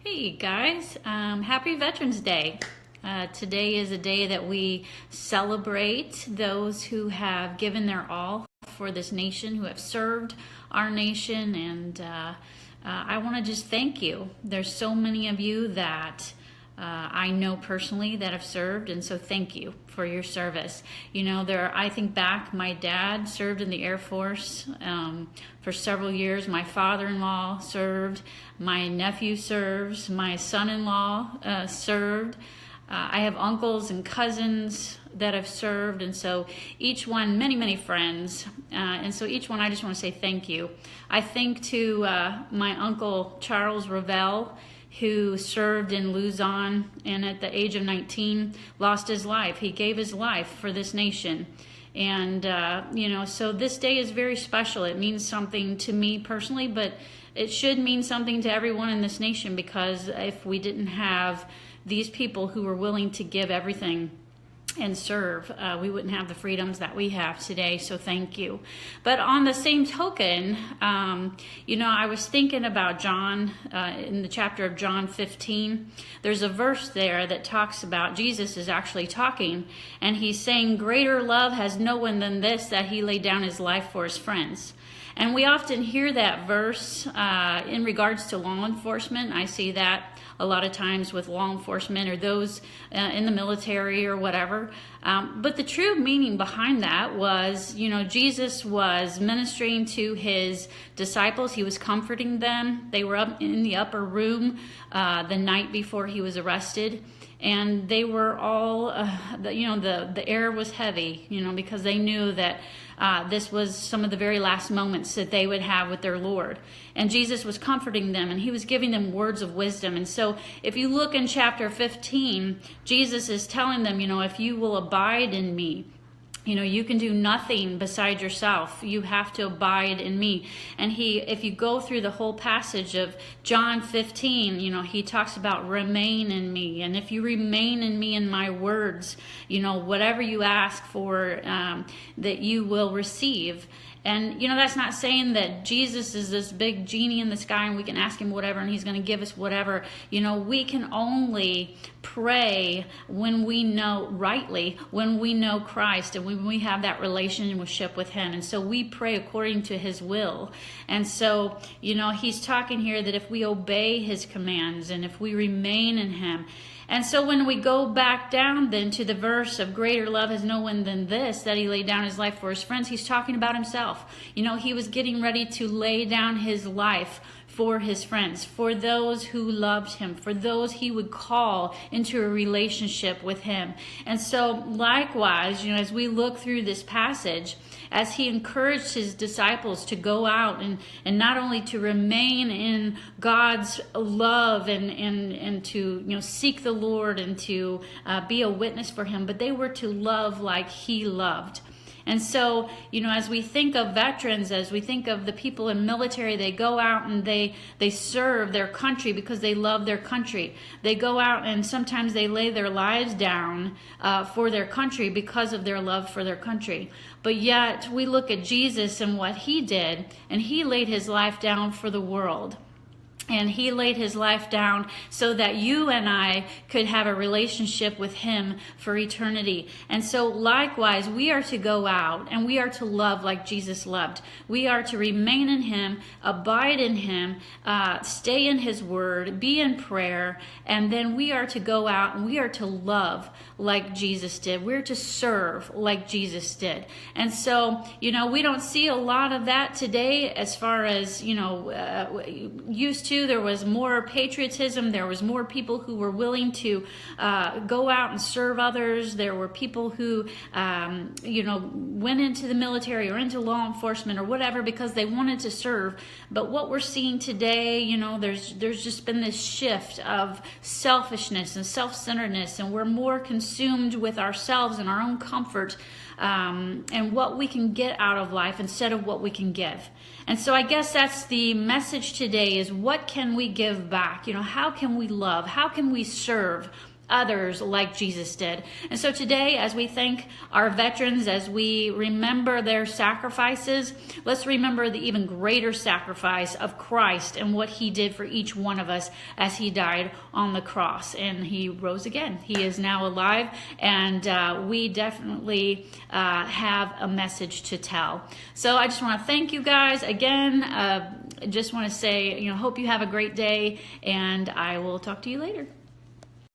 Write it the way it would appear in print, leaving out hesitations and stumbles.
Hey guys, happy Veterans Day. Today is a day that we celebrate those who have given their all for this nation, who have served our nation, and I want to just thank you. There's so many of you that I know personally that have served, and so thank you for your service. You know, I think back, my dad served in the Air Force for several years. My father-in-law served. My nephew serves. My son-in-law served. I have uncles and cousins that have served, and so each one, many friends, and so each one I just want to say thank you. I think to my uncle Charles Ravel, who served in Luzon and at the age of 19 lost his life. He gave his life for this nation. And, so this day is very special. It means something to me personally, but it should mean something to everyone in this nation, because if we didn't have these people who were willing to give everything and serve, we wouldn't have the freedoms that we have today, so thank you. But on the same token, I was thinking about John, in the chapter of John 15, there's a verse there that talks about, Jesus is actually talking, and he's saying, greater love has no one than this, that he laid down his life for his friends. And we often hear that verse in regards to law enforcement. I see that a lot of times with law enforcement or those in the military or whatever. But the true meaning behind that was, Jesus was ministering to his disciples. He was comforting them. They were up in the upper room the night before he was arrested. And they were all, the air was heavy, because they knew that this was some of the very last moments that they would have with their Lord. And Jesus was comforting them, and he was giving them words of wisdom. And so if you look in chapter 15, Jesus is telling them, if you will abide in me, you can do nothing beside yourself. You have to abide in me. And if you go through the whole passage of John 15, he talks about remain in me. And if you remain in me in my words, whatever you ask for, that you will receive. And, that's not saying that Jesus is this big genie in the sky and we can ask him whatever and he's going to give us whatever. We can only pray when we know rightly, when we know Christ and when we have that relationship with him. And so we pray according to his will. And so, he's talking here that if we obey his commands and if we remain in him. And so when we go back down then to the verse of greater love has no one than this, that he laid down his life for his friends, he's talking about himself. He was getting ready to lay down his life for his friends, for those who loved him, for those he would call into a relationship with him. And so likewise, as we look through this passage, as he encouraged his disciples to go out and not only to remain in God's love and to seek the Lord and to be a witness for him, but they were to love like he loved. And so, as we think of veterans, as we think of the people in military, they go out and they serve their country because they love their country. They go out and sometimes they lay their lives down for their country because of their love for their country. But yet we look at Jesus and what he did, and he laid his life down for the world. And he laid his life down so that you and I could have a relationship with him for eternity. And so likewise, we are to go out and we are to love like Jesus loved. We are to remain in him, abide in him, stay in his word, be in prayer. And then we are to go out and we are to love like Jesus did. We're to serve like Jesus did. And so, we don't see a lot of that today as far as, used to. There was more patriotism. There was more people who were willing to go out and serve others. There were people who, went into the military or into law enforcement or whatever because they wanted to serve. But what we're seeing today, there's just been this shift of selfishness and self-centeredness, and we're more consumed with ourselves and our own comfort and what we can get out of life instead of what we can give. And so I guess that's the message today, is what can we give back? How can we love? How can we serve others like Jesus did. And so today, as we thank our veterans, as we remember their sacrifices, let's remember the even greater sacrifice of Christ and what he did for each one of us as he died on the cross and he rose again. He is now alive, and we definitely have a message to tell. So I just want to thank you guys again. Just want to say, hope you have a great day, and I will talk to you later.